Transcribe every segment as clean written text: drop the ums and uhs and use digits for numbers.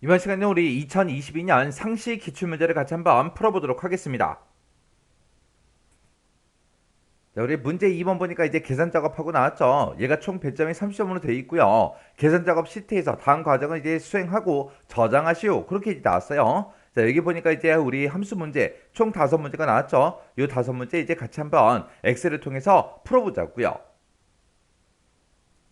이번 시간에 우리 2022년 상시 기출문제를 같이 한번 풀어보도록 하겠습니다. 자, 우리 문제 2번 보니까 이제 계산 작업하고 나왔죠. 얘가 총 배점이 30점으로 되어 있고요. 계산 작업 시트에서 다음 과정을 이제 수행하고 저장하시오. 그렇게 이제 나왔어요. 자, 여기 보니까 이제 우리 함수 문제 총 5문제가 나왔죠. 이 5문제 이제 같이 한번 엑셀을 통해서 풀어보자고요.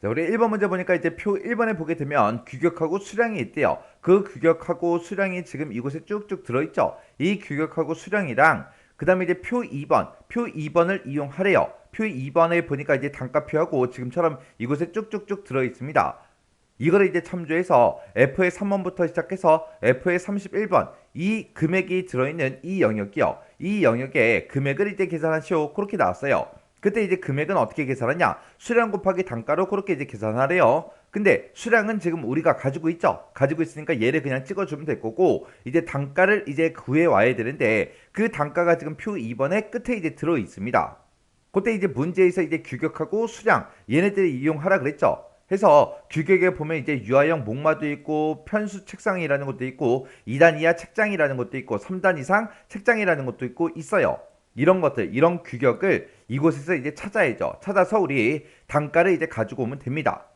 자, 우리 1번 문제 보니까 이제 표 1번에 보게 되면 규격하고 수량이 있대요. 그 규격하고 수량이 지금 이곳에 쭉쭉 들어있죠. 이 규격하고 수량이랑 그 다음에 이제 표 2번을 이용하래요. 표 2번에 보니까 이제 단가표하고 지금처럼 이곳에 쭉쭉쭉 들어있습니다. 이거를 이제 참조해서 F의 3번부터 시작해서 F의 31번 이 금액이 들어있는 이 영역이요. 이 영역에 금액을 이제 계산하시오. 그렇게 나왔어요. 그때 이제 금액은 어떻게 계산하냐? 수량 곱하기 단가로 그렇게 이제 계산하래요. 근데 수량은 지금 우리가 가지고 있죠. 가지고 있으니까 얘를 그냥 찍어주면 될 거고 이제 단가를 이제 구해 와야 되는데 그 단가가 지금 표 2번의 끝에 이제 들어 있습니다. 그때 이제 문제에서 이제 규격하고 수량 얘네들을 이용하라 그랬죠. 해서 규격에 보면 이제 유아용 목마도 있고 편수 책상이라는 것도 있고 2단 이하 책장이라는 것도 있고 3단 이상 책장이라는 것도 있고 있어요. 이런 것들, 이런 규격을 이곳에서 이제 찾아야죠. 찾아서 우리 단가를 이제 가지고 오면 됩니다.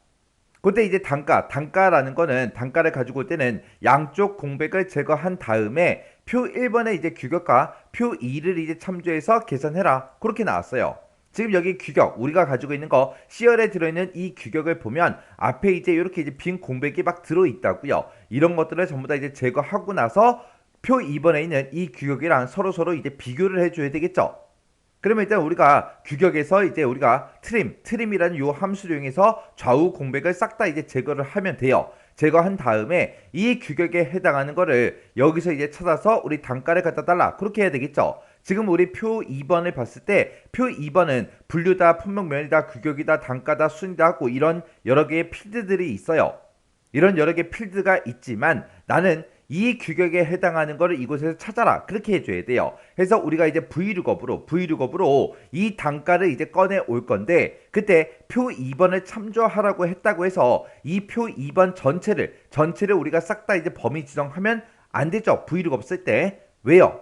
그때 이제 단가라는 거는 단가를 가지고 올 때는 양쪽 공백을 제거한 다음에 표 1번의 이제 규격과 표 2를 이제 참조해서 계산해라. 그렇게 나왔어요. 지금 여기 규격, 우리가 가지고 있는 거 C열에 들어있는 이 규격을 보면 앞에 이제 이렇게 이제 빈 공백이 막 들어있다고요. 이런 것들을 전부 다 이제 제거하고 나서 표 2번에 있는 이 규격이랑 서로 이제 비교를 해줘야 되겠죠. 그러면 일단 우리가 규격에서 이제 우리가 트림이라는 요 함수를 이용해서 좌우 공백을 싹 다 이제 제거를 하면 돼요. 제거한 다음에 이 규격에 해당하는 거를 여기서 이제 찾아서 우리 단가를 갖다 달라. 그렇게 해야 되겠죠. 지금 우리 표 2번을 봤을 때 표 2번은 분류다, 품목면이다, 규격이다, 단가다, 순이다 하고 이런 여러 개의 필드들이 있어요. 이런 여러 개의 필드가 있지만 나는 이 규격에 해당하는 거를 이곳에서 찾아라. 그렇게 해줘야 돼요. 그래서 우리가 이제 V룩업으로 이 단가를 이제 꺼내 올 건데 그때 표 2번을 참조하라고 했다고 해서 이 표 2번 전체를 우리가 싹 다 이제 범위 지정하면 안 되죠. V룩업 쓸 때. 왜요?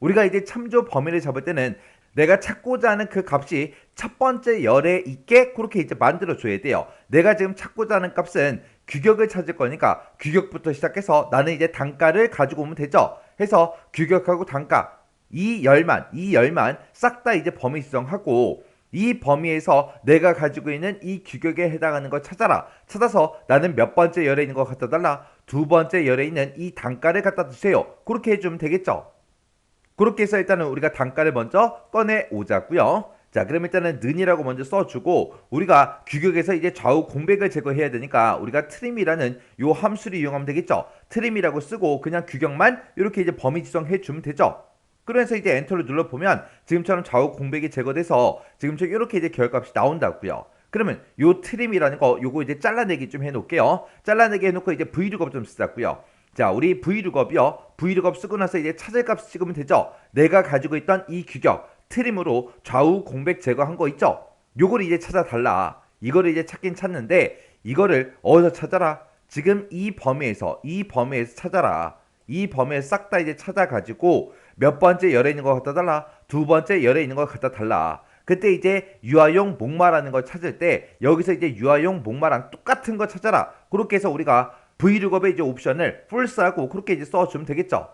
우리가 이제 참조 범위를 잡을 때는 내가 찾고자 하는 그 값이 첫 번째 열에 있게 그렇게 이제 만들어 줘야 돼요. 내가 지금 찾고자 하는 값은 규격을 찾을 거니까 규격부터 시작해서 나는 이제 단가를 가지고 오면 되죠. 해서 규격하고 단가 이 열만 싹 다 이제 범위 지정하고 이 범위에서 내가 가지고 있는 이 규격에 해당하는 걸 찾아라. 찾아서 나는 몇 번째 열에 있는 거 갖다 달라. 두 번째 열에 있는 이 단가를 갖다 주세요. 그렇게 해주면 되겠죠. 그렇게 해서 일단은 우리가 단가를 먼저 꺼내 오자고요. 자, 그럼 일단은 는이라고 먼저 써주고 우리가 규격에서 이제 좌우 공백을 제거해야 되니까 우리가 트림이라는 요 함수를 이용하면 되겠죠. 트림이라고 쓰고 그냥 규격만 이렇게 이제 범위 지정해 주면 되죠. 그래서 이제 엔터를 눌러보면 지금처럼 좌우 공백이 제거돼서 지금처럼 이렇게 이제 결값이 나온다고요. 그러면 요 트림이라는 거 요거 이제 잘라내기 좀 해놓을게요. 잘라내기 해놓고 이제 브이룩업 좀 쓰자고요. 자, 우리 V룩업이요. V룩업 쓰고 나서 이제 찾을 값 찍으면 되죠. 내가 가지고 있던 이 규격, 트림으로 좌우 공백 제거한 거 있죠? 요걸 이제 찾아달라. 이거를 이제 찾긴 찾는데, 이거를 어디서 찾아라? 지금 이 범위에서 찾아라. 이 범위에 싹 다 이제 찾아가지고 몇 번째 열에 있는 거 갖다 달라. 두 번째 열에 있는 거 갖다 달라. 그때 이제 유아용 목마라는 걸 찾을 때 여기서 이제 유아용 목마랑 똑같은 거 찾아라. 그렇게 해서 우리가 V룩업의 이제 옵션을 풀스하고 그렇게 이제 써주면 되겠죠.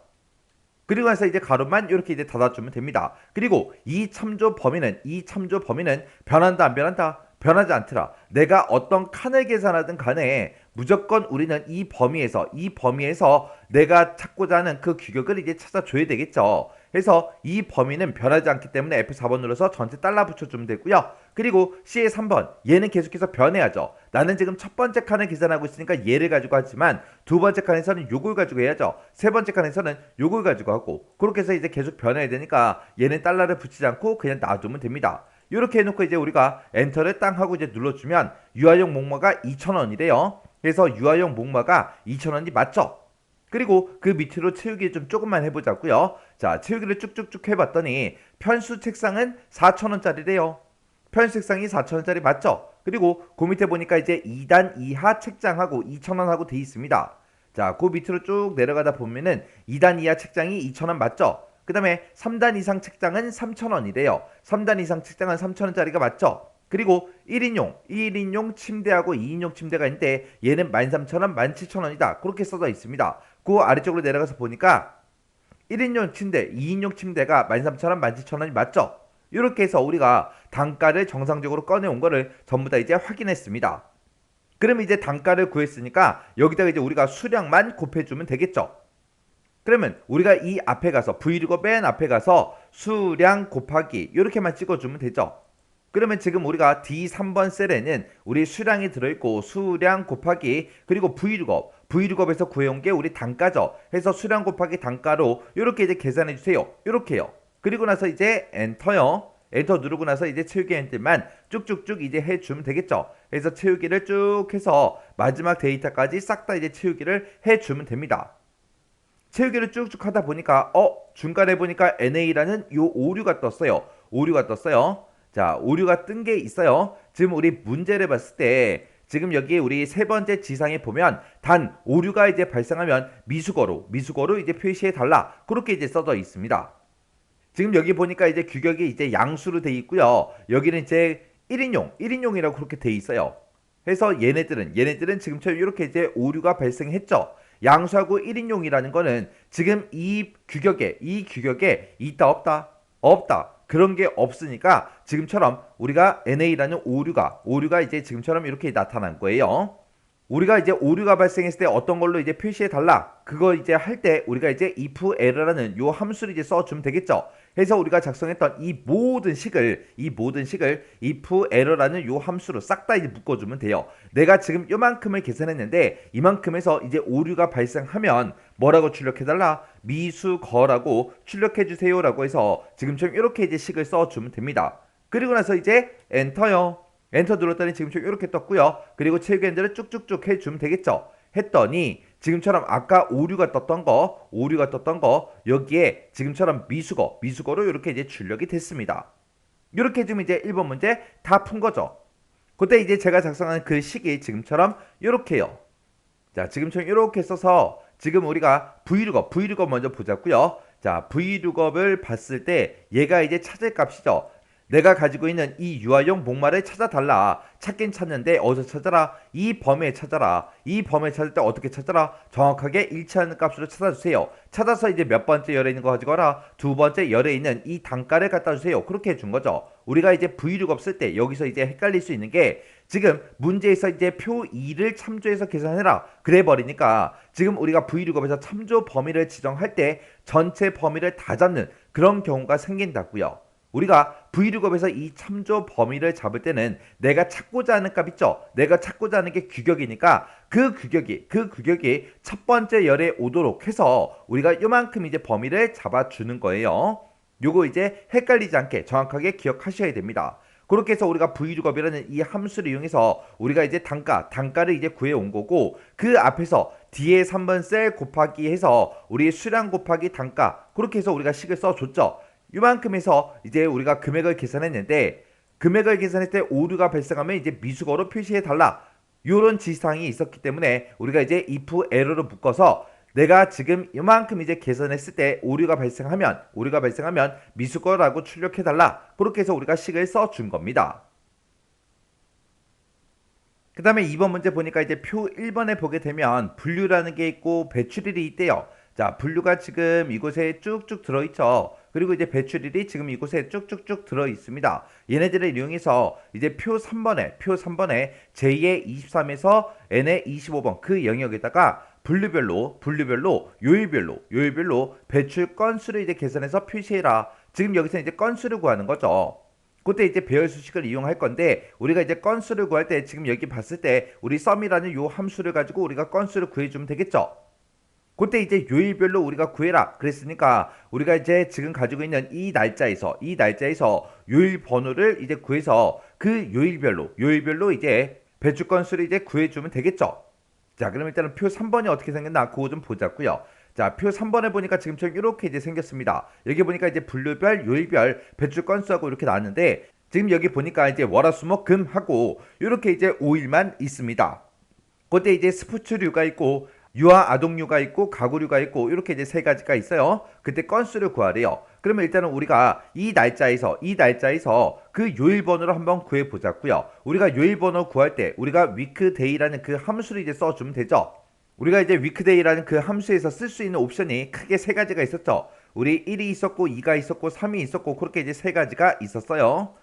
그리고 나서 이제 가로만 이렇게 이제 닫아주면 됩니다. 그리고 이 참조 범위는 변한다 안 변한다? 변하지 않더라. 내가 어떤 칸을 계산하든 간에 무조건 우리는 이 범위에서 내가 찾고자 하는 그 규격을 이제 찾아줘야 되겠죠. 그래서 이 범위는 변하지 않기 때문에 F4번 눌러서 전체 달라 붙여주면 되고요. 그리고 C의 3번 얘는 계속해서 변해야죠. 나는 지금 첫 번째 칸을 계산하고 있으니까 얘를 가지고 하지만 두 번째 칸에서는 요걸 가지고 해야죠. 세 번째 칸에서는 요걸 가지고 하고 그렇게 해서 이제 계속 변해야 되니까 얘는 달러를 붙이지 않고 그냥 놔두면 됩니다. 이렇게 해놓고 이제 우리가 엔터를 땅 하고 이제 눌러주면 유아용 목마가 2,000원이래요. 그래서 유아용 목마가 2,000원이 맞죠? 그리고 그 밑으로 채우기 좀 조금만 해보자고요. 자, 채우기를 쭉쭉쭉 해봤더니 편수 책상은 4,000원짜리래요. 편수 책상이 4,000원짜리 맞죠? 그리고 그 밑에 보니까 이제 2단 이하 책장하고 2,000원하고 돼 있습니다. 자, 그 밑으로 쭉 내려가다 보면은 2단 이하 책장이 2,000원 맞죠? 그 다음에 3단 이상 책장은 3,000원이래요. 3단 이상 책장은 3,000원짜리가 맞죠? 그리고 1인용 침대하고 2인용 침대가 있는데 얘는 13,000원, 17,000원이다. 그렇게 써져 있습니다. 그 아래쪽으로 내려가서 보니까 1인용 침대, 2인용 침대가 13,000원, 17,000원이 맞죠? 이렇게 해서 우리가 단가를 정상적으로 꺼내온 거를 전부 다 이제 확인했습니다. 그럼 이제 단가를 구했으니까 여기다가 이제 우리가 수량만 곱해주면 되겠죠? 그러면 우리가 이 앞에 가서 브이로그 맨 앞에 가서 수량 곱하기 이렇게만 찍어주면 되죠. 그러면 지금 우리가 D3번 셀에는 우리 수량이 들어있고 수량 곱하기 그리고 브이룩업에서 구해온 게 우리 단가죠. 해서 수량 곱하기 단가로 이렇게 이제 계산해 주세요. 이렇게요. 그리고 나서 이제 엔터요. 엔터 누르고 나서 이제 채우기 엔트만 쭉쭉쭉 이제 해주면 되겠죠. 그래서 채우기를 쭉 해서 마지막 데이터까지 싹 다 이제 채우기를 해주면 됩니다. 채우기를 쭉쭉 하다 보니까 중간에 보니까 NA라는 요 오류가 떴어요. 오류가 떴어요. 자, 오류가 뜬 게 있어요. 지금 우리 문제를 봤을 때 지금 여기 우리 세 번째 지상에 보면 단 오류가 이제 발생하면 미수거로 이제 표시해 달라. 그렇게 이제 써져 있습니다. 지금 여기 보니까 이제 규격이 이제 양수로 돼 있고요. 여기는 이제 1인용이라고 그렇게 돼 있어요. 그래서 얘네들은 지금처럼 이렇게 이제 오류가 발생했죠. 양수하고 1인용이라는 거는 지금 이 규격에 있다 없다 그런 게 없으니까 지금처럼 우리가 NA라는 오류가 이제 지금처럼 이렇게 나타난 거예요. 우리가 이제 오류가 발생했을 때 어떤 걸로 이제 표시해 달라. 그거 이제 할 때 우리가 이제 if error라는 요 함수를 이제 써주면 되겠죠. 해서 우리가 작성했던 이 모든 식을 if error라는 요 함수로 싹 다 이제 묶어주면 돼요. 내가 지금 요만큼을 계산했는데 이만큼에서 이제 오류가 발생하면 뭐라고 출력해 달라? 미수거라고 출력해 주세요라고 해서 지금처럼 이렇게 이제 식을 써주면 됩니다. 그리고 나서 이제 엔터요. 엔터 눌렀더니 지금처럼 이렇게 떴고요. 그리고 채우기 엔터를 쭉쭉쭉 해주면 되겠죠. 했더니 지금처럼 아까 오류가 떴던 거 여기에 지금처럼 미수거로 이렇게 이제 출력이 됐습니다. 이렇게 해주면 이제 1번 문제 다 푼 거죠. 그때 이제 제가 작성한 그 식이 지금처럼 이렇게요. 자, 지금처럼 이렇게 써서 지금 우리가 브이룩업 먼저 보자고요. 자, 브이룩업을 봤을 때 얘가 이제 찾을 값이죠. 내가 가지고 있는 이 유아용 목말을 찾아달라. 찾긴 찾는데 어디서 찾아라? 이 범위에 찾아라. 이 범위에 찾을 때 어떻게 찾아라? 정확하게 일치하는 값으로 찾아주세요. 찾아서 이제 몇 번째 열에 있는 거 가지고 와라. 두 번째 열에 있는 이 단가를 갖다 주세요. 그렇게 해준 거죠. 우리가 이제 브이룩업 쓸 때 여기서 이제 헷갈릴 수 있는 게 지금 문제에서 이제 표 2를 참조해서 계산해라. 그래 버리니까 지금 우리가 브이룩업에서 참조 범위를 지정할 때 전체 범위를 다 잡는 그런 경우가 생긴다고요. 우리가 브이룩업에서 이 참조 범위를 잡을 때는 내가 찾고자 하는 값 있죠. 내가 찾고자 하는 게 규격이니까 그 규격이 첫 번째 열에 오도록 해서 우리가 요만큼 이제 범위를 잡아주는 거예요. 요거 이제 헷갈리지 않게 정확하게 기억하셔야 됩니다. 그렇게 해서 우리가 브이룩업이라는 이 함수를 이용해서 우리가 이제 단가를 이제 구해온 거고 그 앞에서 뒤에 3번 셀 곱하기 해서 우리 수량 곱하기 단가 그렇게 해서 우리가 식을 써줬죠. 이만큼에서 이제 우리가 금액을 계산했는데 금액을 계산했을 때 오류가 발생하면 이제 미수거로 표시해 달라. 이런 지시사항이 있었기 때문에 우리가 이제 if error로 묶어서 내가 지금 이만큼 이제 계산했을 때 오류가 발생하면 미수거라고 출력해 달라. 그렇게 해서 우리가 식을 써준 겁니다. 그 다음에 2번 문제 보니까 이제 표 1번에 보게 되면 분류라는 게 있고 배출일이 있대요. 자, 분류가 지금 이곳에 쭉쭉 들어있죠. 그리고 이제 배출일이 지금 이곳에 쭉쭉쭉 들어 있습니다. 얘네들을 이용해서 이제 표 3번에 J의 23에서 N의 25번 그 영역에다가 분류별로 요일별로 배출 건수를 이제 계산해서 표시해라. 지금 여기서 이제 건수를 구하는 거죠. 그때 이제 배열 수식을 이용할 건데 우리가 이제 건수를 구할 때 지금 여기 봤을 때 우리 sum이라는 요 함수를 가지고 우리가 건수를 구해주면 되겠죠. 그때 이제 요일별로 우리가 구해라 그랬으니까 우리가 이제 지금 가지고 있는 이 날짜에서 요일 번호를 이제 구해서 그 요일별로 이제 배출 건수를 이제 구해주면 되겠죠. 자, 그럼 일단은 표 3번이 어떻게 생겼나 그거 좀 보자고요. 자, 표 3번에 보니까 지금처럼 이렇게 이제 생겼습니다. 여기 보니까 이제 분류별, 요일별, 배출 건수하고 이렇게 나왔는데 지금 여기 보니까 이제 월화수목금하고 이렇게 이제 5일만 있습니다. 그때 이제 스포츠류가 있고 유아 아동류가 있고 가구류가 있고 이렇게 이제 세 가지가 있어요. 그때 건수를 구하래요. 그러면 일단은 우리가 이 날짜에서 그 요일번호를 한번 구해 보자고요. 우리가 요일번호 구할 때 우리가 weekday라는 그 함수를 이제 써주면 되죠. 우리가 이제 weekday라는 그 함수에서 쓸 수 있는 옵션이 크게 세 가지가 있었죠. 우리 1이 있었고 2가 있었고 3이 있었고 그렇게 이제 세 가지가 있었어요.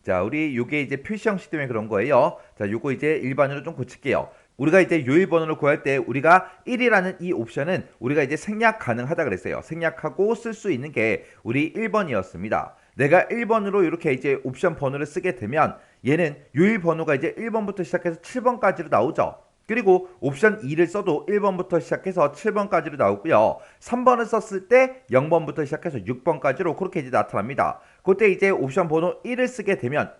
자, 우리 요게 이제 표시 형식 때문에 그런 거예요. 자, 요거 이제 일반으로 좀 고칠게요. 우리가 이제 요일 번호를 구할 때 우리가 1이라는 이 옵션은 우리가 이제 생략 가능하다 그랬어요. 생략하고 쓸 수 있는 게 우리 1번이었습니다. 내가 1번으로 이렇게 이제 옵션 번호를 쓰게 되면 얘는 요일 번호가 이제 1번부터 시작해서 7번까지로 나오죠. 그리고 옵션 2를 써도 1번부터 시작해서 7번까지로 나오고요. 3번을 썼을 때 0번부터 시작해서 6번까지로 그렇게 이제 나타납니다. 그때 이제 옵션 번호 1을 쓰게 되면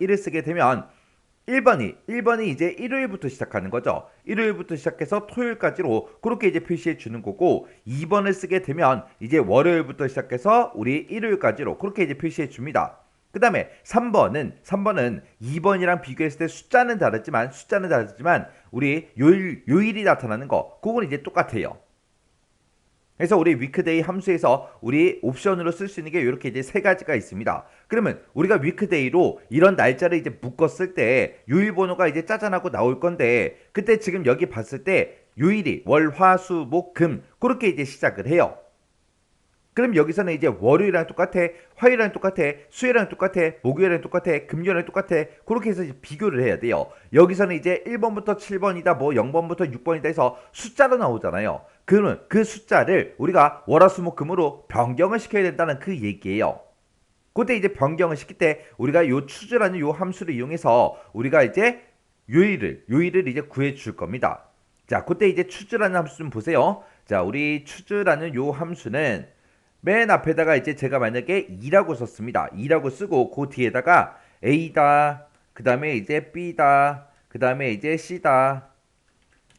1번이 이제 일요일부터 시작하는 거죠. 일요일부터 시작해서 토요일까지로 그렇게 이제 표시해 주는 거고 2번을 쓰게 되면 이제 월요일부터 시작해서 우리 일요일까지로 그렇게 이제 표시해 줍니다. 그 다음에 3번은 2번이랑 비교했을 때 숫자는 다르지만 우리 요일이 나타나는 거 그건 이제 똑같아요. 그래서 우리 weekday 함수에서 우리 옵션으로 쓸 수 있는 게 이렇게 이제 세 가지가 있습니다. 그러면 우리가 weekday로 이런 날짜를 이제 묶었을 때 요일 번호가 이제 짜잔하고 나올 건데 그때 지금 여기 봤을 때 요일이 월, 화, 수, 목, 금 그렇게 이제 시작을 해요. 그럼 여기서는 이제 월요일이랑 똑같아, 화요일이랑 똑같아, 수요일이랑 똑같아, 목요일이랑 똑같아, 금요일이랑 똑같아. 그렇게 해서 이제 비교를 해야 돼요. 여기서는 이제 1번부터 7번이다, 뭐 0번부터 6번이다 해서 숫자로 나오잖아요. 그러면 그 숫자를 우리가 월화수목금으로 변경을 시켜야 된다는 그 얘기예요. 그때 이제 변경을 시킬 때 우리가 요 추즈라는 요 함수를 이용해서 우리가 이제 요일을 이제 구해 줄 겁니다. 자, 그때 이제 추즈라는 함수 좀 보세요. 자, 우리 추즈라는 요 함수는 맨 앞에다가 이제 제가 만약에 2라고 썼습니다. 2라고 쓰고 그 뒤에다가 A다, 그 다음에 이제 B다, 그 다음에 이제 C다,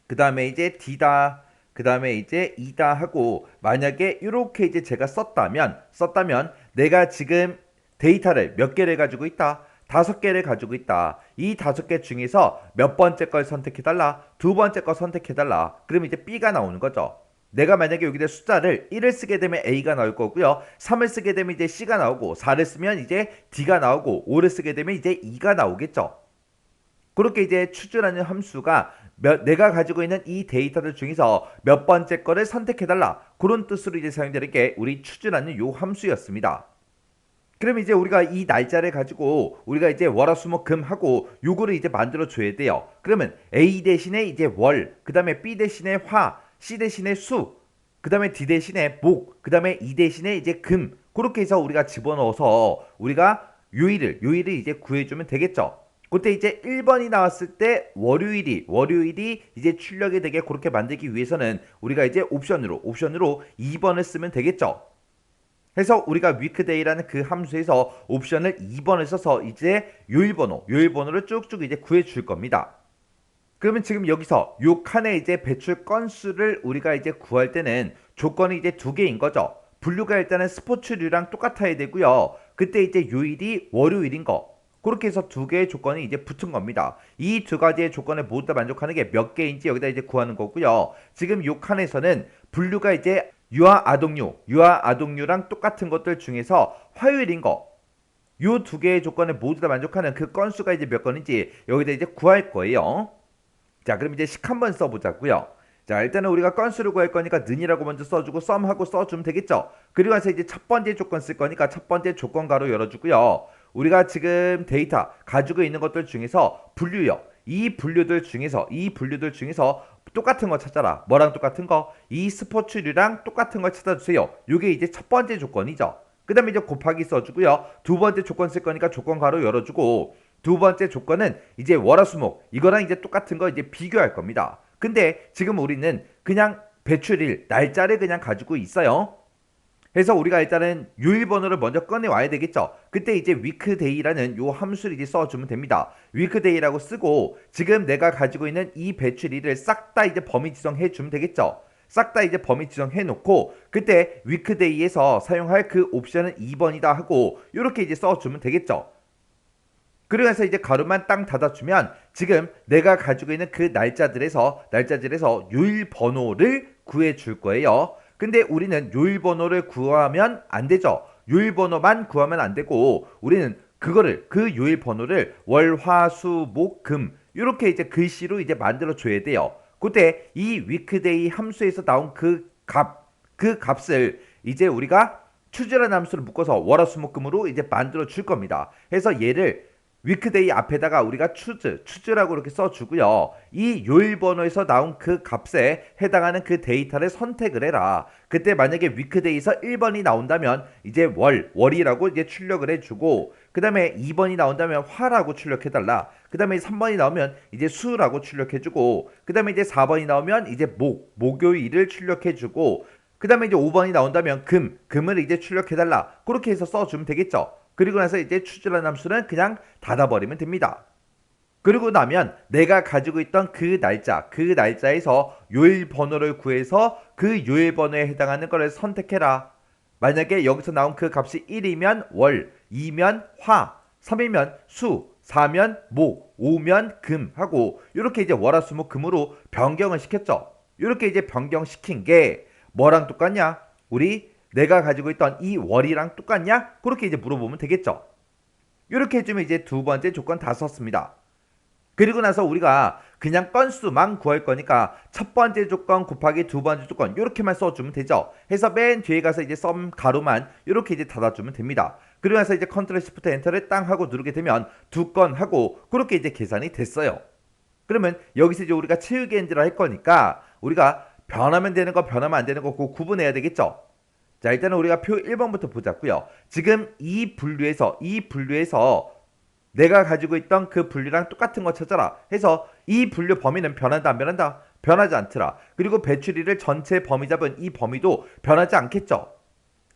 그 다음에 이제 D다, 그 다음에 이제 E다 하고 만약에 이렇게 이제 제가 썼다면 내가 지금 데이터를 몇 개를 가지고 있다? 5개를 가지고 있다. 이 5개 중에서 몇 번째 걸 선택해달라? 두 번째 걸 선택해달라. 그러면 이제 B가 나오는 거죠. 내가 만약에 여기다 숫자를 1을 쓰게 되면 A가 나올 거고요. 3을 쓰게 되면 이제 C가 나오고 4를 쓰면 이제 D가 나오고 5를 쓰게 되면 이제 E가 나오겠죠. 그렇게 이제 추주라는 함수가 내가 가지고 있는 이 데이터들 중에서 몇 번째 거를 선택해달라. 그런 뜻으로 이제 사용되는 게 우리 추주라는 요 함수였습니다. 그럼 이제 우리가 이 날짜를 가지고 우리가 이제 월화수목금 하고 요거를 이제 만들어 줘야 돼요. 그러면 A 대신에 이제 월, 그 다음에 B 대신에 화, C 대신에 수, 그 다음에 D 대신에 목, 그 다음에 E 대신에 이제 금 그렇게 해서 우리가 집어넣어서 우리가 요일을 이제 구해주면 되겠죠. 그때 이제 1번이 나왔을 때 월요일이 이제 출력이 되게 그렇게 만들기 위해서는 우리가 이제 옵션으로 2번을 쓰면 되겠죠. 해서 우리가 weekday라는 그 함수에서 옵션을 2번을 써서 이제 요일번호를 쭉쭉 이제 구해줄 겁니다. 그러면 지금 여기서 요 칸에 이제 배출 건수를 우리가 이제 구할 때는 조건이 이제 두 개인 거죠. 분류가 일단은 스포츠류랑 똑같아야 되고요. 그때 이제 요일이 월요일인 거. 그렇게 해서 두 개의 조건이 이제 붙은 겁니다. 이 두 가지의 조건을 모두 다 만족하는 게 몇 개인지 여기다 이제 구하는 거고요. 지금 요 칸에서는 분류가 이제 유아 아동류랑 똑같은 것들 중에서 화요일인 거. 요 두 개의 조건을 모두 다 만족하는 그 건수가 이제 몇 건인지 여기다 이제 구할 거예요. 자, 그럼 이제 식 한번 써보자고요. 자, 일단은 우리가 건수를 구할 거니까 는이라고 먼저 써주고 썸하고 써주면 되겠죠. 그리고 나서 이제 첫 번째 조건 쓸 거니까 첫 번째 조건 가로 열어주고요. 우리가 지금 데이터 가지고 있는 것들 중에서 분류요. 이 분류들 중에서 똑같은 거 찾아라. 뭐랑 똑같은 거? 이 스포츠류랑 똑같은 걸 찾아주세요. 이게 이제 첫 번째 조건이죠. 그 다음에 이제 곱하기 써주고요. 두 번째 조건 쓸 거니까 조건 가로 열어주고 두 번째 조건은 이제 월화수목 이거랑 이제 똑같은 거 이제 비교할 겁니다. 근데 지금 우리는 그냥 배출일 날짜를 그냥 가지고 있어요. 그래서 우리가 일단은 요일번호를 먼저 꺼내 와야 되겠죠. 그때 이제 weekday라는 요 함수를 이제 써주면 됩니다. weekday라고 쓰고 지금 내가 가지고 있는 이 배출일을 싹 다 이제 범위 지정해 주면 되겠죠. 싹 다 이제 범위 지정해 놓고 그때 weekday에서 사용할 그 옵션은 2번이다 하고 이렇게 이제 써주면 되겠죠. 그러면서 이제 가로만 땅 닫아주면 지금 내가 가지고 있는 그 날짜들에서 요일 번호를 구해 줄 거예요. 근데 우리는 요일 번호를 구하면 안 되죠. 요일 번호만 구하면 안 되고 우리는 그 요일 번호를 월, 화, 수, 목, 금 이렇게 이제 글씨로 이제 만들어 줘야 돼요. 그때 이 위크데이 함수에서 나온 그 값을 이제 우리가 추즈라는 함수를 묶어서 월화수목금으로 이제 만들어 줄 겁니다. 그래서 얘를 위크데이 앞에다가 우리가 추즈라고 이렇게 써주고요. 이 요일 번호에서 나온 그 값에 해당하는 그 데이터를 선택을 해라. 그때 만약에 위크데이에서 1번이 나온다면 이제 월이라고 이제 출력을 해주고 그 다음에 2번이 나온다면 화라고 출력해달라. 그 다음에 3번이 나오면 이제 수라고 출력해주고 그 다음에 이제 4번이 나오면 이제 목요일을 출력해주고 그 다음에 이제 5번이 나온다면 금을 이제 출력해달라. 그렇게 해서 써주면 되겠죠. 그리고 나서 이제 추즈라는 함수는 그냥 닫아버리면 됩니다. 그리고 나면 내가 가지고 있던 그 날짜에서 요일 번호를 구해서 그 요일 번호에 해당하는 것을 선택해라. 만약에 여기서 나온 그 값이 1이면 월, 2면 화, 3이면 수, 4면 목, 5면 금 하고 이렇게 이제 월화수목금으로 변경을 시켰죠. 이렇게 이제 변경시킨 게 뭐랑 똑같냐? 내가 가지고 있던 이 월이랑 똑같냐? 그렇게 이제 물어보면 되겠죠. 이렇게 해주면 이제 두 번째 조건 다 썼습니다. 그리고 나서 우리가 그냥 건수만 구할 거니까 첫 번째 조건 곱하기 두 번째 조건 이렇게만 써주면 되죠. 해서 맨 뒤에 가서 이제 썸 가로만 이렇게 이제 닫아주면 됩니다. 그리고 나서 이제 컨트롤 시프트 엔터를 땅 하고 누르게 되면 두 건 하고 그렇게 이제 계산이 됐어요. 그러면 여기서 이제 우리가 채우기 엔드를 할 거니까 우리가 변하면 되는 거 변하면 안 되는 거 그거 구분해야 되겠죠. 자, 일단은 우리가 표 1번부터 보자고요. 지금 이 분류에서 내가 가지고 있던 그 분류랑 똑같은 거 찾아라 해서 이 분류 범위는 변한다 안 변한다? 변하지 않더라. 그리고 배출이를 전체 범위 잡은 이 범위도 변하지 않겠죠.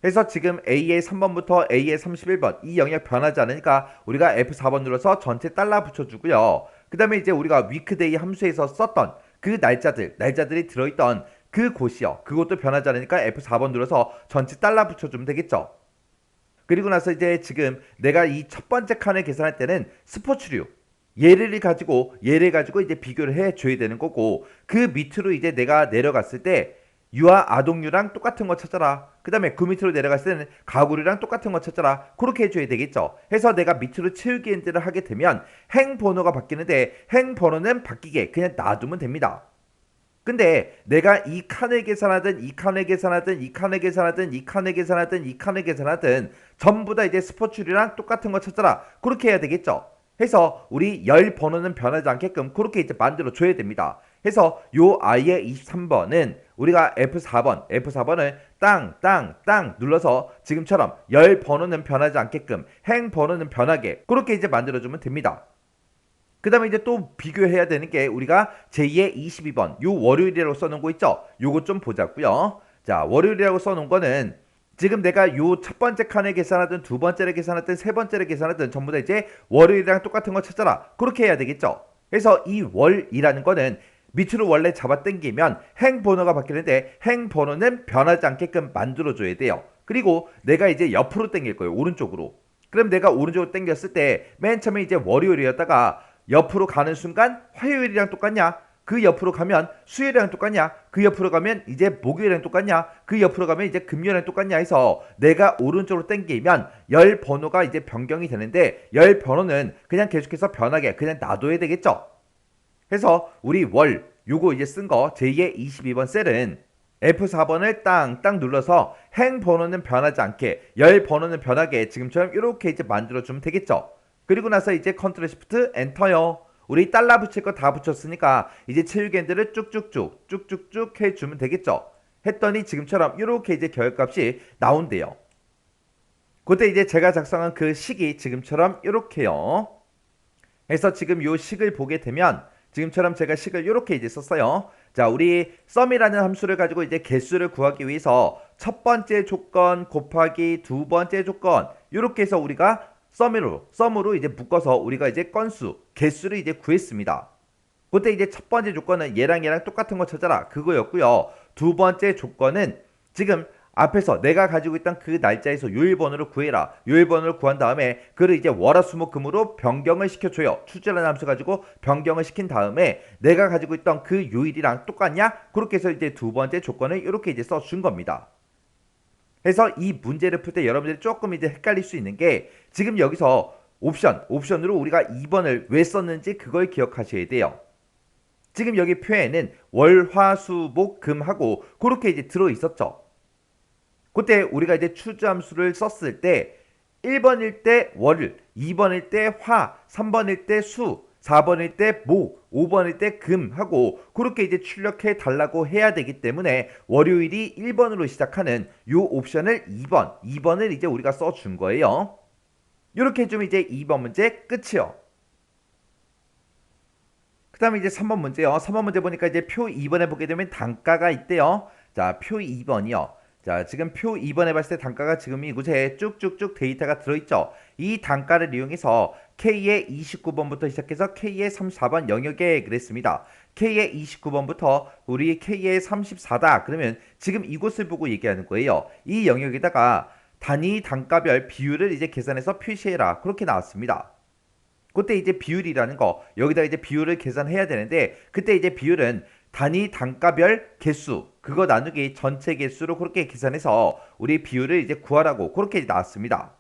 그래서 지금 A의 3번부터 A의 31번 이 영역 변하지 않으니까 우리가 F4번 눌러서 전체 달러 붙여주고요. 그 다음에 이제 우리가 위크데이 함수에서 썼던 그 날짜들이 들어있던 그 곳이요. 그것도 변하지 않으니까 F4번 눌러서 전체 달러 붙여주면 되겠죠. 그리고 나서 이제 지금 내가 이 첫 번째 칸을 계산할 때는 스포츠류 얘를 가지고 이제 비교를 해줘야 되는 거고 그 밑으로 이제 내가 내려갔을 때 유아 아동류랑 똑같은 거 찾아라. 그 다음에 그 밑으로 내려갔을 때는 가구류랑 똑같은 거 찾아라. 그렇게 해줘야 되겠죠. 해서 내가 밑으로 채우기 엔드를 하게 되면 행 번호가 바뀌는데 행 번호는 바뀌게 그냥 놔두면 됩니다. 근데 내가 이 칸을 계산하든 전부 다 이제 스포츠류랑 똑같은 거 찾아라. 그렇게 해야 되겠죠. 해서 우리 열 번호는 변하지 않게끔 그렇게 이제 만들어 줘야 됩니다. 해서 요 아이의 23번은 우리가 F4번을 땅 눌러서 지금처럼 열 번호는 변하지 않게끔 행 번호는 변하게 그렇게 이제 만들어 주면 됩니다. 그 다음에 이제 또 비교해야 되는 게 우리가 제2의 22번 요 월요일이라고 써놓은 거 있죠. 요거 좀 보자고요. 자, 월요일이라고 써놓은 거는 지금 내가 요 첫 번째 칸을 계산하든 두 번째를 계산하든 세 번째를 계산하든 전부 다 이제 월요일이랑 똑같은 거 찾아라. 그렇게 해야 되겠죠. 그래서 이 월이라는 거는 밑으로 원래 잡아 당기면 행 번호가 바뀌는데 행 번호는 변하지 않게끔 만들어줘야 돼요. 그리고 내가 이제 옆으로 당길 거예요. 오른쪽으로. 그럼 내가 오른쪽으로 당겼을 때 맨 처음에 이제 월요일이었다가 옆으로 가는 순간 화요일이랑 똑같냐? 그 옆으로 가면 수요일이랑 똑같냐? 그 옆으로 가면 이제 목요일이랑 똑같냐? 그 옆으로 가면 이제 금요일이랑 똑같냐 해서 내가 오른쪽으로 당기면 열 번호가 이제 변경이 되는데 열 번호는 그냥 계속해서 변하게 그냥 놔둬야 되겠죠. 해서 우리 요거 이제 쓴 거 제2의 22번 셀은 F4번을 땅 눌러서 행 번호는 변하지 않게 열 번호는 변하게 지금처럼 이렇게 이제 만들어주면 되겠죠. 그리고 나서 이제 컨트롤 시프트 엔터요. 우리 달러 붙일 거 다 붙였으니까 이제 채우기 엔드를 쭉쭉쭉 해주면 되겠죠. 했더니 지금처럼 이렇게 이제 결값이 나온대요. 그때 이제 제가 작성한 그 식이 지금처럼 이렇게요. 해서 지금 요 식을 보게 되면 지금처럼 제가 식을 이렇게 이제 썼어요. 자, 우리 sum이라는 함수를 가지고 이제 개수를 구하기 위해서 첫 번째 조건 곱하기 두 번째 조건 이렇게 해서 우리가 썸으로 이제 묶어서 우리가 이제 개수를 이제 구했습니다. 그때 이제 첫 번째 조건은 얘랑 똑같은 거 찾아라 그거였고요. 두 번째 조건은 지금 앞에서 내가 가지고 있던 그 날짜에서 요일번호를 구해라. 요일번호를 구한 다음에 그를 이제 월화수목금으로 변경을 시켜줘요. 출제라는 함수 가지고 변경을 시킨 다음에 내가 가지고 있던 그 요일이랑 똑같냐? 그렇게 해서 이제 두 번째 조건을 이렇게 이제 써준 겁니다. 그래서 이 문제를 풀 때 여러분들이 조금 이제 헷갈릴 수 있는 게 지금 여기서 옵션으로 우리가 2번을 왜 썼는지 그걸 기억하셔야 돼요. 지금 여기 표에는 월화수목금하고 그렇게 이제 들어 있었죠. 그때 우리가 이제 추주함수를 썼을 때 1번일 때 월, 2번일 때 화, 3번일 때 수, 4번일 때 목, 5번일 때 금 하고 그렇게 이제 출력해 달라고 해야 되기 때문에 월요일이 1번으로 시작하는 요 옵션을 2번을 이제 우리가 써준 거예요. 이렇게 좀 이제 2번 문제 끝이요. 그 다음에 이제 3번 문제요. 3번 문제 보니까 이제 표 2번에 보게 되면 단가가 있대요. 자, 표 2번이요. 자, 지금 표 2번에 봤을 때 단가가 지금 이곳에 쭉쭉쭉 데이터가 들어있죠. 이 단가를 이용해서 K의 29번부터 시작해서 K의 34번 영역에 그랬습니다. K의 29번부터 우리 K의 34다. 그러면 지금 이곳을 보고 얘기하는 거예요. 이 영역에다가 단위 단가별 비율을 이제 계산해서 표시해라. 그렇게 나왔습니다. 그때 이제 비율이라는 거 여기다 이제 비율을 계산해야 되는데 그때 이제 비율은 단위 단가별 개수 그거 나누기 전체 개수로 그렇게 계산해서 우리 비율을 이제 구하라고 그렇게 나왔습니다.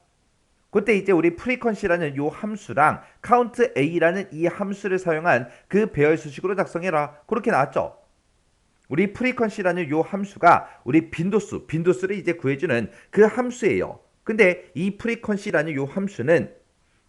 그때 이제 우리 프리퀀시라는 요 함수랑 count a라는 이 함수를 사용한 그 배열 수식으로 작성해라 그렇게 나왔죠. 우리 프리퀀시라는 요 함수가 우리 빈도수를 이제 구해주는 그 함수예요. 근데 이 프리퀀시라는 요 함수는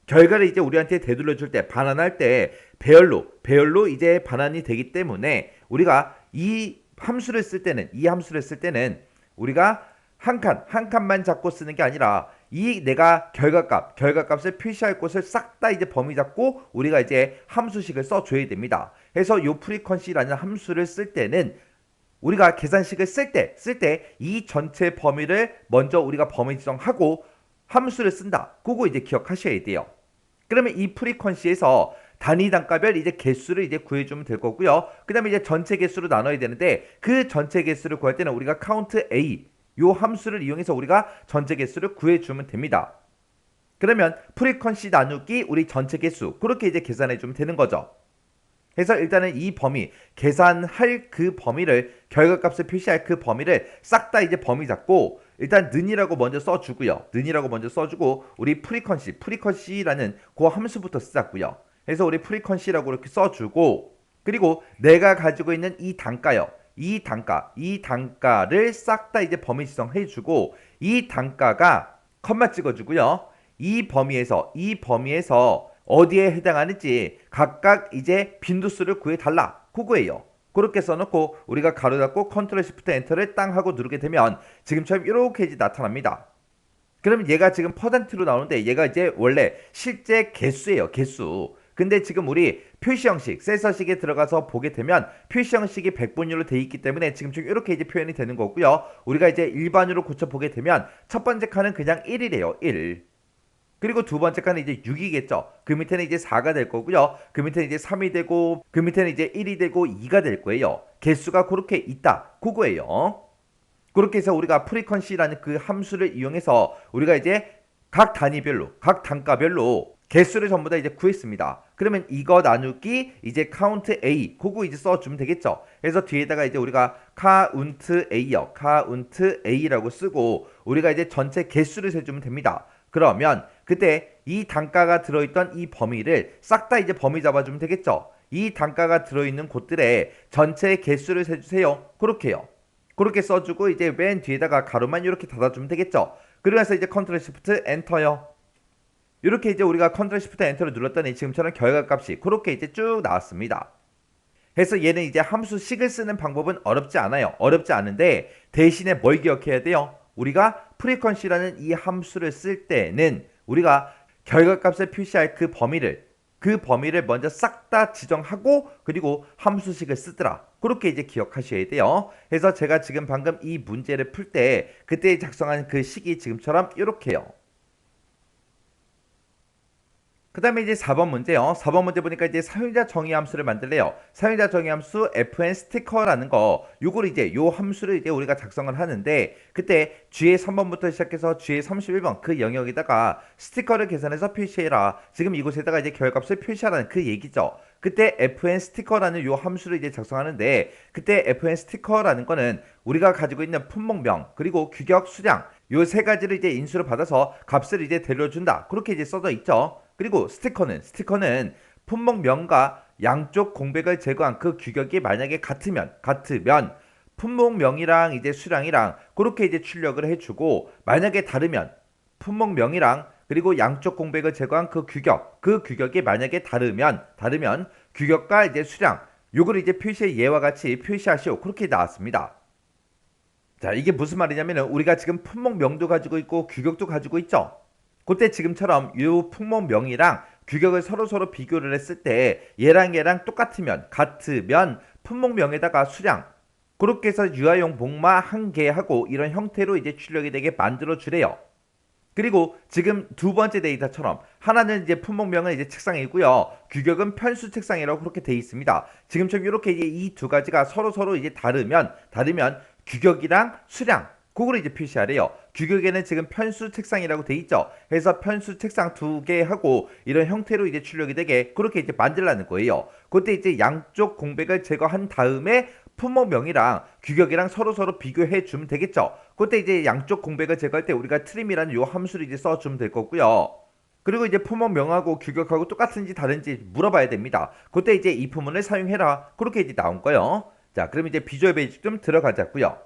결과를 이제 우리한테 되돌려 줄 때 반환할 때 배열로 이제 반환이 되기 때문에 우리가 이 함수를 쓸 때는 우리가 한 칸만 잡고 쓰는 게 아니라 이 내가 결과값을 표시할 곳을 싹 다 이제 범위 잡고 우리가 이제 함수식을 써줘야 됩니다. 그래서 요 프리퀀시라는 함수를 쓸 때는 우리가 계산식을 쓸 때 이 전체 범위를 먼저 우리가 범위 지정하고 함수를 쓴다. 그거 이제 기억하셔야 돼요. 그러면 이 프리퀀시에서 단위 단가별 이제 개수를 이제 구해주면 될 거고요. 그 다음에 이제 전체 개수로 나눠야 되는데 그 전체 개수를 구할 때는 우리가 count a 요 함수를 이용해서 우리가 전체 개수를 구해주면 됩니다. 그러면 프리퀀시 나누기 우리 전체 개수 그렇게 이제 계산해주면 되는 거죠. 그래서 일단은 이 범위 계산할 그 범위를 결과값을 표시할 그 범위를 싹 다 이제 범위 잡고 일단 는이라고 먼저 써주고요. 는이라고 먼저 써주고 우리 프리퀀시라는 그 함수부터 쓰자고요. 그래서 우리 프리퀀시라고 이렇게 써주고 그리고 내가 가지고 있는 이 단가요. 이 단가를 싹 다 이제 범위 지정해주고 이 단가가 컴마 찍어주고요. 이 범위에서 어디에 해당하는지 각각 이제 빈도수를 구해달라. 그거예요. 그렇게 써놓고 우리가 가로 닫고 컨트롤 시프트 엔터를 땅 하고 누르게 되면 지금처럼 이렇게 이제 나타납니다. 그러면 얘가 지금 퍼센트로 나오는데 얘가 이제 원래 실제 개수예요. 개수. 근데 지금 우리 표시 형식, 셀서식에 들어가서 보게 되면 표시 형식이 백분율로 돼 있기 때문에 지금 좀 이렇게 이제 표현이 되는 거고요. 우리가 이제 일반으로 고쳐 보게 되면 첫 번째 칸은 그냥 1이래요. 1. 그리고 두 번째 칸은 이제 6이겠죠. 그 밑에는 이제 4가 될 거고요. 그 밑에는 이제 3이 되고 그 밑에는 이제 1이 되고 2가 될 거예요. 개수가 그렇게 있다. 그거예요. 그렇게 해서 우리가 프리퀀시라는 그 함수를 이용해서 우리가 이제 각 단가별로 개수를 전부 다 이제 구했습니다. 그러면 이거 나누기 이제 count a 그거 이제 써주면 되겠죠. 그래서 뒤에다가 이제 우리가 count a라고 쓰고 우리가 이제 전체 개수를 세주면 됩니다. 그러면 그때 이 단가가 들어있던 이 범위를 싹 다 이제 범위 잡아주면 되겠죠. 이 단가가 들어있는 곳들의 전체 개수를 세주세요. 그렇게요. 그렇게 써주고 이제 맨 뒤에다가 가로만 이렇게 닫아주면 되겠죠. 그러면서 이제 컨트롤 시프트 엔터요. 이렇게 이제 우리가 컨트롤 시프트 엔터를 눌렀더니 지금처럼 결과값이 그렇게 이제 쭉 나왔습니다. 그래서 얘는 이제 함수식을 쓰는 방법은 어렵지 않아요. 어렵지 않은데 대신에 뭘 기억해야 돼요? 우리가 프리퀀시라는 이 함수를 쓸 때는 우리가 결과값을 표시할 그 범위를 먼저 싹 다 지정하고 그리고 함수식을 쓰더라. 그렇게 이제 기억하셔야 돼요. 그래서 제가 지금 방금 이 문제를 풀 때 그때 작성한 그 식이 지금처럼 이렇게요. 그 다음에 이제 4번 문제요. 4번 문제 보니까 이제 사용자 정의 함수를 만들래요. 사용자 정의 함수 fn 스티커라는 거, 요걸 이제 요 함수를 이제 우리가 작성을 하는데, 그때 G의 3번부터 시작해서 G의 31번 그 영역에다가 스티커를 계산해서 표시해라. 지금 이곳에다가 이제 결값을 표시하라는 그 얘기죠. 그때 fn 스티커라는 요 함수를 이제 작성하는데, 그때 fn 스티커라는 거는 우리가 가지고 있는 품목명 그리고 규격 수량 요 세 가지를 이제 인수를 받아서 값을 이제 데려준다. 그렇게 이제 써져 있죠. 그리고 스티커는 품목명과 양쪽 공백을 제거한 그 규격이 만약에 같으면 품목명이랑 이제 수량이랑 그렇게 이제 출력을 해주고, 만약에 다르면 품목명이랑 그리고 양쪽 공백을 제거한 그 규격이 만약에 다르면 규격과 이제 수량 요걸 이제 표시의 예와 같이 표시하시오. 그렇게 나왔습니다. 자, 이게 무슨 말이냐면은 우리가 지금 품목명도 가지고 있고 규격도 가지고 있죠. 그때 지금처럼 이 품목명이랑 규격을 서로 비교를 했을 때 얘랑 똑같으면 품목명에다가 수량 그렇게 해서 유아용 복마 한 개하고 이런 형태로 이제 출력이 되게 만들어 주래요. 그리고 지금 두 번째 데이터처럼 하나는 이제 품목명은 이제 책상이고요. 규격은 편수 책상이라고 그렇게 돼 있습니다. 지금처럼 이렇게 이제 이 두 가지가 서로 이제 다르면 규격이랑 수량 그걸 이제 표시하래요. 규격에는 지금 편수 책상이라고 돼 있죠. 그래서 편수 책상 두 개 하고 이런 형태로 이제 출력이 되게 그렇게 이제 만들라는 거예요. 그때 이제 양쪽 공백을 제거한 다음에 품목명이랑 규격이랑 서로 비교해 주면 되겠죠. 그때 이제 양쪽 공백을 제거할 때 우리가 트림이라는 요 함수를 이제 써주면 될 거고요. 그리고 이제 품목명하고 규격하고 똑같은지 다른지 물어봐야 됩니다. 그때 이제 이 부분을 사용해라. 그렇게 이제 나온 거예요. 자, 그럼 이제 비주얼 베이직 좀 들어가자고요.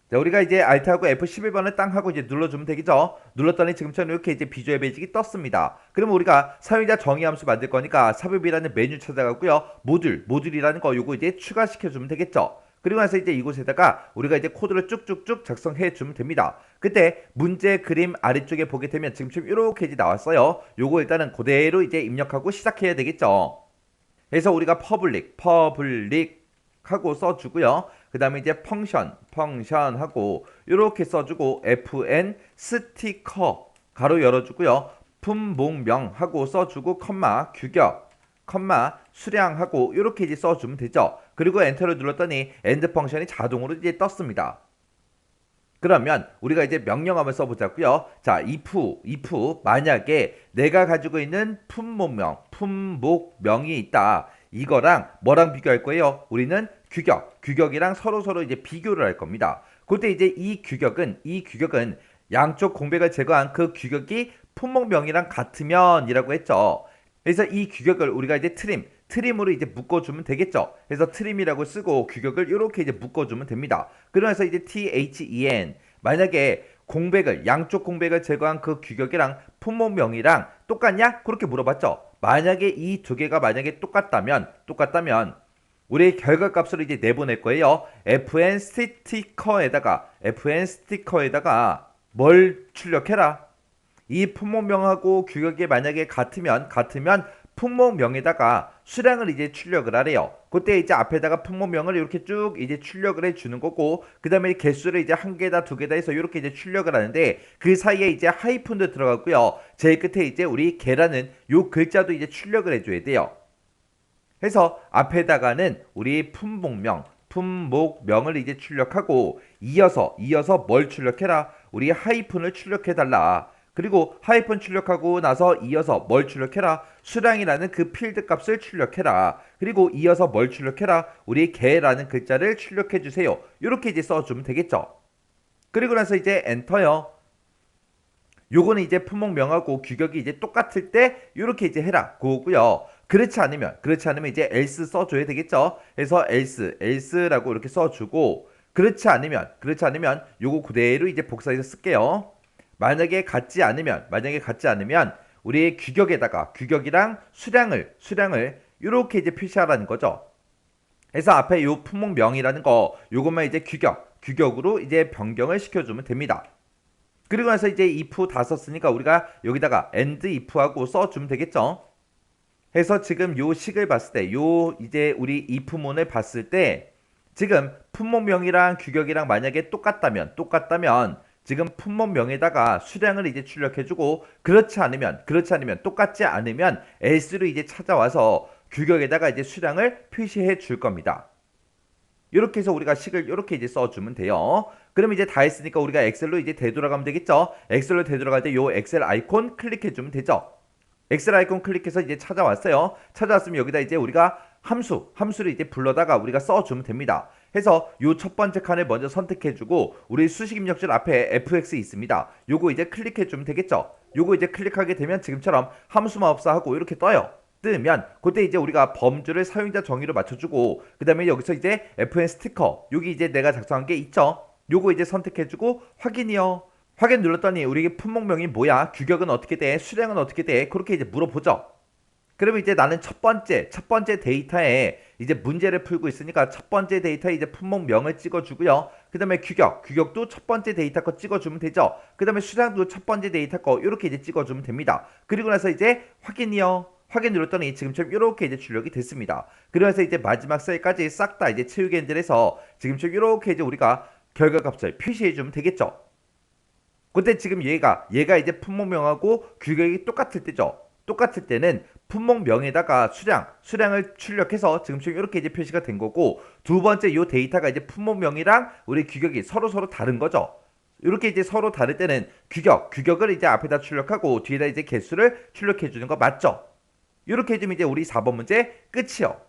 자, 우리가 이제 Alt하고 F11번을 땅 하고 이제 눌러주면 되겠죠. 눌렀더니 지금처럼 이렇게 이제 비주얼 베이직이 떴습니다. 그러면 우리가 사용자 정의 함수 만들 거니까 삽입이라는 메뉴 찾아가고요. 모듈이라는 거 요거 이제 추가시켜주면 되겠죠. 그리고 나서 이제 이곳에다가 우리가 이제 코드를 쭉쭉쭉 작성해 주면 됩니다. 그때 문제 그림 아래쪽에 보게 되면 지금처럼 이렇게 이제 나왔어요. 요거 일단은 그대로 이제 입력하고 시작해야 되겠죠. 그래서 우리가 퍼블릭 하고 써주고요. 그 다음에 이제 펑션 하고 이렇게 써주고 fn 스티커 가로 열어주고요. 품목명 하고 써주고 규격 수량하고 이렇게 이제 써주면 되죠. 그리고 엔터를 눌렀더니 end 펑션이 자동으로 이제 떴습니다. 그러면 우리가 이제 명령어를 써보자고요. 자, if 만약에 내가 가지고 있는 품목명이 있다. 이거랑 뭐랑 비교할 거예요? 우리는 규격이랑 서로 이제 비교를 할 겁니다. 그때 이제 이 규격은 양쪽 공백을 제거한 그 규격이 품목명이랑 같으면이라고 했죠. 그래서 이 규격을 우리가 이제 트림으로 이제 묶어주면 되겠죠. 그래서 트림이라고 쓰고 규격을 이렇게 이제 묶어주면 됩니다. 그러면서 이제 then 만약에 양쪽 공백을 제거한 그 규격이랑 품목명이랑 똑같냐? 그렇게 물어봤죠. 만약에 이 두 개가 만약에 똑같다면 우리 결과값으로 이제 내보낼 거예요. fn 스티커에다가 뭘 출력해라? 이 품목명하고 규격이 만약에 같으면 품목명에다가 수량을 이제 출력을 하래요. 그때 이제 앞에다가 품목명을 이렇게 쭉 이제 출력을 해주는 거고, 그 다음에 개수를 이제 한 개다 두 개다 해서 이렇게 이제 출력을 하는데, 그 사이에 이제 하이픈도 들어가고요. 제일 끝에 이제 우리 개라는 요 글자도 이제 출력을 해줘야 돼요. 해서 앞에다가는 우리 품목명을 이제 출력하고, 이어서 뭘 출력해라? 우리 하이픈을 출력해달라. 그리고 하이픈 출력하고 나서 이어서 뭘 출력해라? 수량이라는 그 필드 값을 출력해라. 그리고 이어서 뭘 출력해라? 우리 개라는 글자를 출력해 주세요. 이렇게 이제 써주면 되겠죠. 그리고 나서 이제 엔터요. 요거는 이제 품목명하고 규격이 이제 똑같을 때 이렇게 이제 해라. 그거고요. 그렇지 않으면 이제 else 써줘야 되겠죠. 그래서 else라고 이렇게 써주고, 그렇지 않으면 요거 그대로 이제 복사해서 쓸게요. 만약에 같지 않으면 우리 규격이랑 수량을 이렇게 이제 표시하라는 거죠. 그래서 앞에 요 품목명이라는 거 요것만 이제 규격으로 이제 변경을 시켜주면 됩니다. 그리고 나서 이제 if 다 썼으니까 우리가 여기다가 and if하고 써주면 되겠죠. 해서 지금 요 식을 봤을 때 이제 우리 if문을 봤을 때 지금 품목명이랑 규격이랑 만약에 똑같다면 지금 품목명에다가 수량을 이제 출력해주고 그렇지 않으면 똑같지 않으면 else로 이제 찾아와서 규격에다가 이제 수량을 표시해 줄 겁니다. 이렇게 해서 우리가 식을 이렇게 이제 써주면 돼요. 그럼 이제 다 했으니까 우리가 엑셀로 이제 되돌아가면 되겠죠. 엑셀로 되돌아갈 때 요 엑셀 아이콘 클릭해주면 되죠. 엑셀 아이콘 클릭해서 이제 찾아왔어요. 찾아왔으면 여기다 이제 우리가 함수를 이제 불러다가 우리가 써주면 됩니다. 해서 요 첫 번째 칸을 먼저 선택해주고 우리 수식 입력줄 앞에 fx 있습니다. 요거 이제 클릭해주면 되겠죠. 요거 이제 클릭하게 되면 지금처럼 함수마법사 하고 이렇게 떠요. 뜨면 그때 이제 우리가 범주를 사용자 정의로 맞춰주고 그 다음에 여기서 이제 fn 스티커 여기 이제 내가 작성한 게 있죠. 요거 이제 선택해주고 확인이요. 확인 눌렀더니 우리 품목명이 뭐야? 규격은 어떻게 돼? 수량은 어떻게 돼? 그렇게 이제 물어보죠. 그러면 이제 나는 첫 번째 데이터에 이제 문제를 풀고 있으니까 첫 번째 데이터에 이제 품목명을 찍어주고요. 그 다음에 규격도 첫 번째 데이터 거 찍어주면 되죠. 그 다음에 수량도 첫 번째 데이터 거 이렇게 이제 찍어주면 됩니다. 그리고 나서 이제 확인이요. 확인 눌렀더니 지금처럼 이렇게 이제 출력이 됐습니다. 그래서 이제 마지막 셀까지 싹 다 이제 채우기 핸들에서 지금처럼 이렇게 이제 우리가 결과값을 표시해주면 되겠죠. 근데 지금 얘가 이제 품목명하고 규격이 똑같을 때죠. 똑같을 때는 품목명에다가 수량을 출력해서 지금처럼 이렇게 이제 표시가 된 거고 두 번째 요 데이터가 이제 품목명이랑 우리 규격이 서로 다른 거죠. 이렇게 이제 서로 다를 때는 규격을 이제 앞에다 출력하고 뒤에다 이제 개수를 출력해 주는 거 맞죠? 이렇게 해주면 이제 우리 4번 문제 끝이요.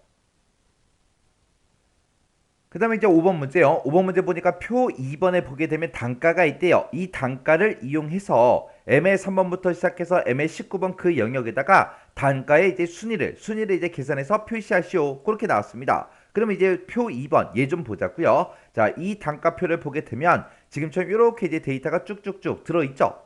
그 다음에 이제 5번 문제요. 5번 문제 보니까 표 2번에 보게 되면 단가가 있대요. 이 단가를 이용해서 M의 3번부터 시작해서 M의 19번 그 영역에다가 단가의 이제 순위를 이제 계산해서 표시하시오. 그렇게 나왔습니다. 그러면 이제 표 2번 얘 좀 보자고요. 자, 이 단가표를 보게 되면 지금처럼 이렇게 이제 데이터가 쭉쭉쭉 들어있죠.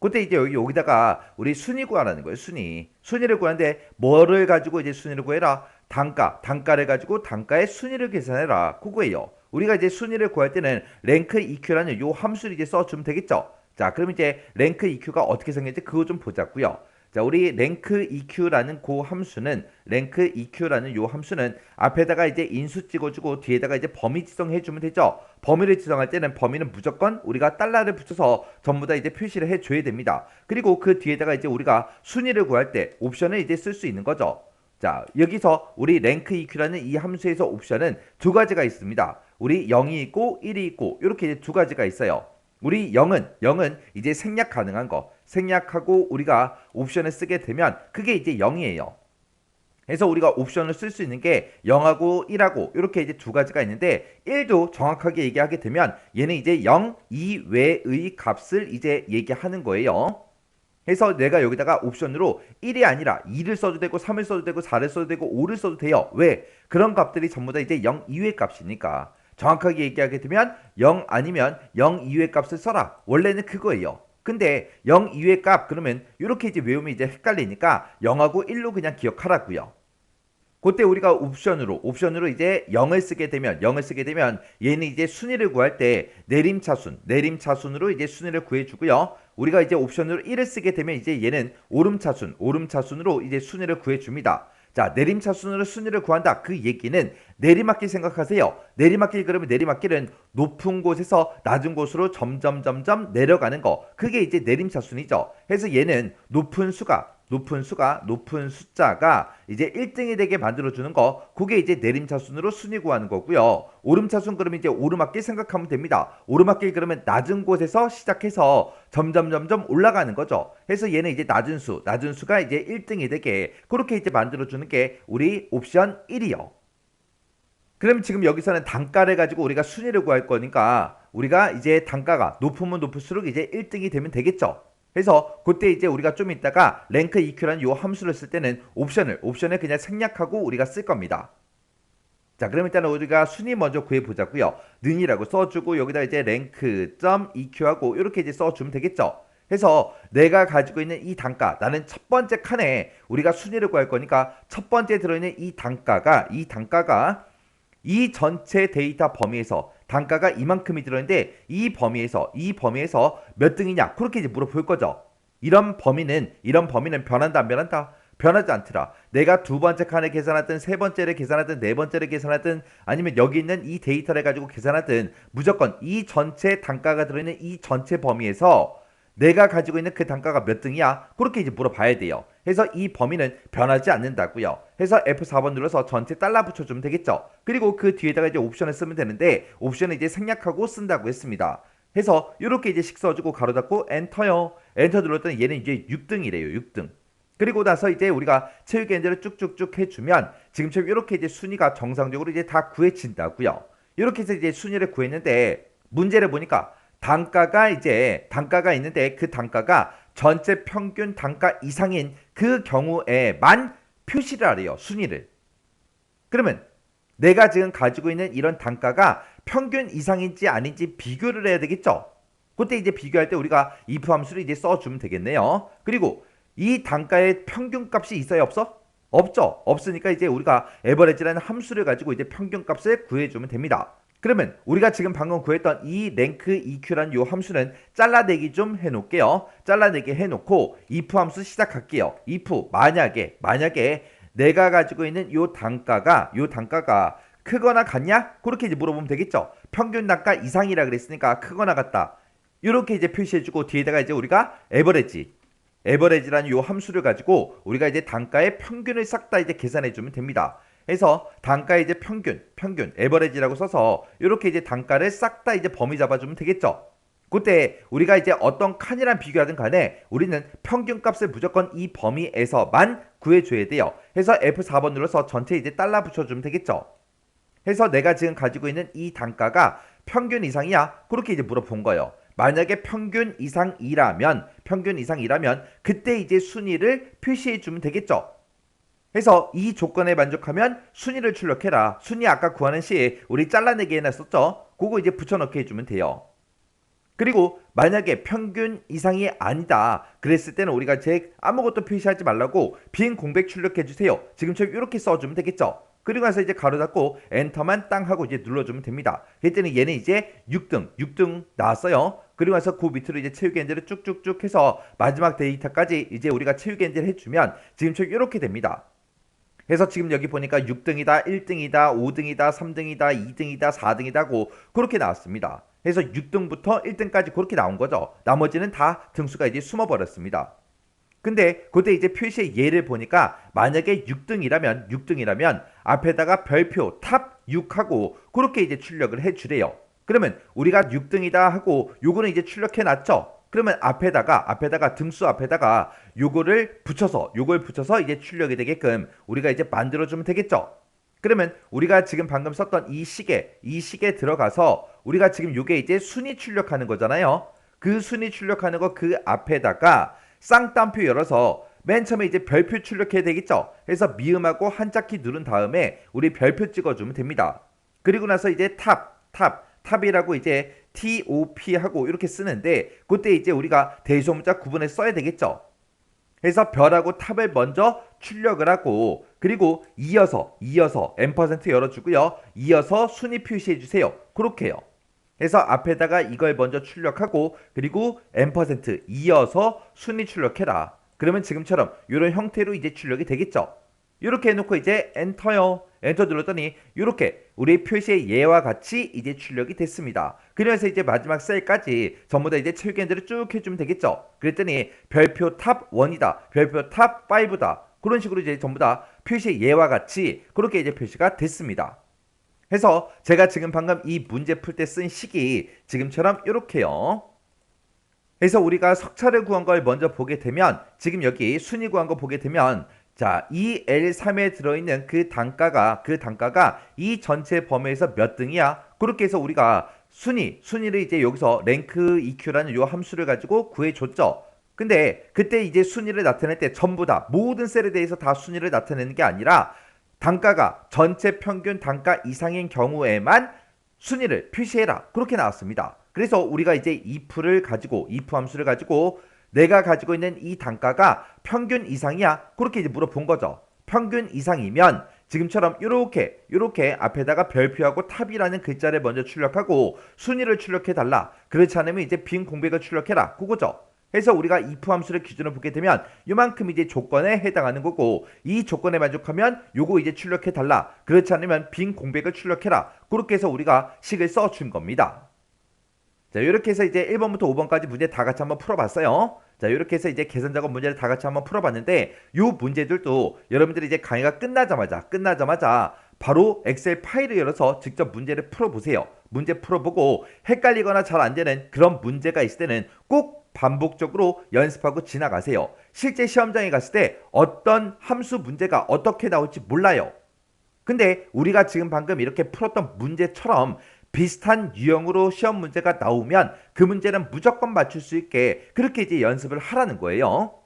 그때 이제 여기다가 우리 순위 구하라는 거예요. 순위를 구하는데 뭐를 가지고 이제 순위를 구해라? 단가를 가지고 단가의 순위를 계산해라. 그거예요. 우리가 이제 순위를 구할 때는 랭크 EQ라는 요 함수를 이제 써주면 되겠죠. 자, 그럼 이제 랭크 EQ가 어떻게 생겼는지 그거 좀 보자고요. 자, 우리 랭크 EQ라는 요 함수는 앞에다가 이제 인수 찍어주고 뒤에다가 이제 범위 지정해주면 되죠. 범위를 지정할 때는 범위는 무조건 우리가 달러를 붙여서 전부 다 이제 표시를 해줘야 됩니다. 그리고 그 뒤에다가 이제 우리가 순위를 구할 때 옵션을 이제 쓸 수 있는 거죠. 자, 여기서 우리 랭크 EQ라는 이 함수에서 옵션은 두 가지가 있습니다. 우리 0이 있고 1이 있고 이렇게 이제 두 가지가 있어요. 우리 0은 이제 생략 가능한 거. 생략하고 우리가 옵션을 쓰게 되면 그게 이제 0이에요. 그래서 우리가 옵션을 쓸 수 있는 게 0하고 1하고 이렇게 이제 두 가지가 있는데 1도 정확하게 얘기하게 되면 얘는 이제 0 이외의 값을 이제 얘기하는 거예요. 그래서 내가 여기다가 옵션으로 1이 아니라 2를 써도 되고 3을 써도 되고 4를 써도 되고 5를 써도 돼요. 왜? 그런 값들이 전부 다 이제 0 이외의 값이니까. 정확하게 얘기하게 되면 0 아니면 0 이외의 값을 써라. 원래는 그거예요. 근데 0 이외의 값 그러면 이렇게 이제 외우면 이제 헷갈리니까 0하고 1로 그냥 기억하라고요. 그때 우리가 옵션으로 이제 0을 쓰게 되면 얘는 이제 순위를 구할 때 내림차순으로 이제 순위를 구해주고요. 우리가 이제 옵션으로 1을 쓰게 되면 이제 얘는 오름차순으로 이제 순위를 구해줍니다. 자, 내림차순으로 순위를 구한다. 그 얘기는 내리막길 생각하세요. 그러면 내리막길은 높은 곳에서 낮은 곳으로 점점 내려가는 거. 그게 이제 내림차순이죠. 그래서 얘는 높은 숫자가 이제 1등이 되게 만들어주는 거. 그게 이제 내림차순으로 순위 구하는 거고요. 오름차순 그러면 이제 오르막길 생각하면 됩니다. 오르막길 그러면 낮은 곳에서 시작해서 점점 올라가는 거죠. 그래서 얘는 이제 낮은 수가 이제 1등이 되게 그렇게 이제 만들어주는 게 우리 옵션 1이요. 그럼 지금 여기서는 단가를 가지고 우리가 순위를 구할 거니까 우리가 이제 단가가 높으면 높을수록 이제 1등이 되면 되겠죠. 그래서 그때 이제 우리가 좀 이따가 랭크 EQ라는 요 함수를 쓸 때는 옵션을 그냥 생략하고 우리가 쓸 겁니다. 자, 그럼 일단 우리가 순위 먼저 구해보자고요. 는이라고 써주고 여기다 이제 랭크.EQ하고 이렇게 이제 써주면 되겠죠. 그래서 내가 가지고 있는 이 단가, 나는 첫 번째 칸에 우리가 순위를 구할 거니까 첫 번째 들어있는 이 단가가 이 전체 데이터 범위에서 단가가 이만큼이 들어있는데 이 범위에서 몇 등이냐 그렇게 이제 물어볼 거죠. 이런 범위는 변한다 안 변한다? 변하지 않더라. 내가 두 번째 칸을 계산하든 세 번째를 계산하든 네 번째를 계산하든 아니면 여기 있는 이 데이터를 가지고 계산하든 무조건 이 전체 단가가 들어있는 이 전체 범위에서 내가 가지고 있는 그 단가가 몇 등이야? 그렇게 이제 물어봐야 돼요. 그래서 이 범위는 변하지 않는다고요. 해서 F4번 눌러서 전체 달러 붙여주면 되겠죠. 그리고 그 뒤에다가 이제 옵션을 쓰면 되는데 옵션을 이제 생략하고 쓴다고 했습니다. 해서 이렇게 이제 식 써주고 가로 닫고 엔터요. 엔터 눌렀더니 얘는 이제 6등이래요. 6등. 그리고 나서 이제 우리가 체육 엔저를 쭉쭉쭉 해주면 지금처럼 이렇게 이제 순위가 정상적으로 이제 다 구해진다고요. 이렇게 해서 이제 순위를 구했는데 문제를 보니까 단가가 있는데 그 단가가 전체 평균 단가 이상인 그 경우에만 표시를 하래요. 순위를. 그러면 내가 지금 가지고 있는 이런 단가가 평균 이상인지 아닌지 비교를 해야 되겠죠. 그때 이제 비교할 때 우리가 if 함수를 이제 써주면 되겠네요. 그리고 이 단가의 평균값이 있어요, 없어? 없죠. 없으니까 이제 우리가 에버리지라는 함수를 가지고 이제 평균값을 구해주면 됩니다. 그러면 우리가 지금 방금 구했던 이 랭크 EQ라는 요 함수는 잘라내기 좀 해놓을게요. 잘라내기 해놓고 if 함수 시작할게요. if 만약에 내가 가지고 있는 요 단가가 크거나 같냐? 그렇게 이제 물어보면 되겠죠. 평균 단가 이상이라 그랬으니까 크거나 같다. 이렇게 이제 표시해주고 뒤에다가 이제 우리가 에버리지라는 요 함수를 가지고 우리가 이제 단가의 평균을 싹 다 이제 계산해주면 됩니다. 해서 단가의 이제 평균, 에버리지라고 써서 이렇게 이제 단가를 싹 다 이제 범위 잡아주면 되겠죠. 그때 우리가 이제 어떤 칸이랑 비교하든 간에 우리는 평균값을 무조건 이 범위에서만 구해줘야 돼요. 해서 F4번 눌러서 전체 이제 달러 붙여주면 되겠죠. 해서 내가 지금 가지고 있는 이 단가가 평균 이상이야? 그렇게 이제 물어본 거예요. 만약에 평균 이상이라면 그때 이제 순위를 표시해주면 되겠죠. 해서 이 조건에 만족하면 순위를 출력해라. 순위 아까 구하는 시에 우리 잘라내기 해놨었죠. 그거 이제 붙여넣기 해주면 돼요. 그리고 만약에 평균 이상이 아니다 그랬을 때는 우리가 아무것도 표시하지 말라고 빈 공백 출력해주세요. 지금처럼 이렇게 써주면 되겠죠. 그리고 나서 이제 가로 닫고 엔터만 땅 하고 이제 눌러주면 됩니다. 그랬더니 얘는 이제 6등 나왔어요. 그리고 나서 그 밑으로 이제 체육 엔젤을 쭉쭉쭉 해서 마지막 데이터까지 이제 우리가 체육 엔젤 해주면 지금처럼 이렇게 됩니다. 그래서 지금 여기 보니까 6등이다, 1등이다, 5등이다, 3등이다, 2등이다, 4등이다고 그렇게 나왔습니다. 그래서 6등부터 1등까지 그렇게 나온 거죠. 나머지는 다 등수가 이제 숨어버렸습니다. 근데 그때 이제 표시의 예를 보니까 만약에 6등이라면 앞에다가 별표 탑 6하고 그렇게 이제 출력을 해주래요. 그러면 우리가 6등이다 하고 요거는 이제 출력해 놨죠. 그러면 앞에다가 등수 앞에다가 요걸 붙여서 이제 출력이 되게끔 우리가 이제 만들어주면 되겠죠. 그러면 우리가 지금 방금 썼던 이 시계 들어가서 우리가 지금 요게 이제 순위 출력하는 거잖아요. 그 순위 출력하는 거 그 앞에다가 쌍따옴표 열어서 맨 처음에 이제 별표 출력해야 되겠죠. 그래서 미음하고 한자키 누른 다음에 우리 별표 찍어주면 됩니다. 그리고 나서 이제 탑이라고 이제 TOP 하고 이렇게 쓰는데 그때 이제 우리가 대소문자 구분해 써야 되겠죠. 그래서 별하고 탑을 먼저 출력을 하고 그리고 이어서 M% 열어주고요. 이어서 순위 표시해 주세요. 그렇게요. 그래서 앞에다가 이걸 먼저 출력하고 그리고 M% 이어서 순위 출력해라. 그러면 지금처럼 이런 형태로 이제 출력이 되겠죠. 이렇게 해놓고 이제 엔터요. 엔터 눌렀더니 이렇게 우리 표시의 예와 같이 이제 출력이 됐습니다. 그래서 이제 마지막 셀까지 전부 다 이제 체육엔드를 쭉 해주면 되겠죠. 그랬더니 별표 탑 1이다. 별표 탑 5다. 그런 식으로 이제 전부 다 표시의 예와 같이 그렇게 이제 표시가 됐습니다. 해서 제가 지금 방금 이 문제 풀 때 쓴 식이 지금처럼 이렇게요. 그래서 우리가 석차를 구한 걸 먼저 보게 되면 지금 여기 순위 구한 거 보게 되면 자, 이 L3에 들어있는 그 단가가 이 전체 범위에서 몇 등이야? 그렇게 해서 우리가 순위를 이제 여기서 랭크 EQ라는 요 함수를 가지고 구해줬죠. 근데 그때 이제 순위를 나타낼 때 전부 다 모든 셀에 대해서 다 순위를 나타내는 게 아니라 단가가 전체 평균 단가 이상인 경우에만 순위를 표시해라. 그렇게 나왔습니다. 그래서 우리가 이제 if 함수를 가지고 내가 가지고 있는 이 단가가 평균 이상이야? 그렇게 이제 물어본 거죠. 평균 이상이면 지금처럼 요렇게 앞에다가 별표하고 탑이라는 글자를 먼저 출력하고 순위를 출력해 달라. 그렇지 않으면 이제 빈 공백을 출력해라. 그거죠. 해서 우리가 if 함수를 기준으로 보게 되면 요만큼 이제 조건에 해당하는 거고, 이 조건에 만족하면 요거 이제 출력해 달라. 그렇지 않으면 빈 공백을 출력해라. 그렇게 해서 우리가 식을 써준 겁니다. 자, 이렇게 해서 이제 1번부터 5번까지 문제 다 같이 한번 풀어봤어요. 자, 이렇게 해서 이제 계산 작업 문제를 다 같이 한번 풀어봤는데, 요 문제들도 여러분들이 이제 강의가 끝나자마자 바로 엑셀 파일을 열어서 직접 문제를 풀어보세요. 문제 풀어보고 헷갈리거나 잘 안 되는 그런 문제가 있을 때는 꼭 반복적으로 연습하고 지나가세요. 실제 시험장에 갔을 때 어떤 함수 문제가 어떻게 나올지 몰라요. 근데 우리가 지금 방금 이렇게 풀었던 문제처럼 비슷한 유형으로 시험 문제가 나오면 그 문제는 무조건 맞출 수 있게 그렇게 이제 연습을 하라는 거예요.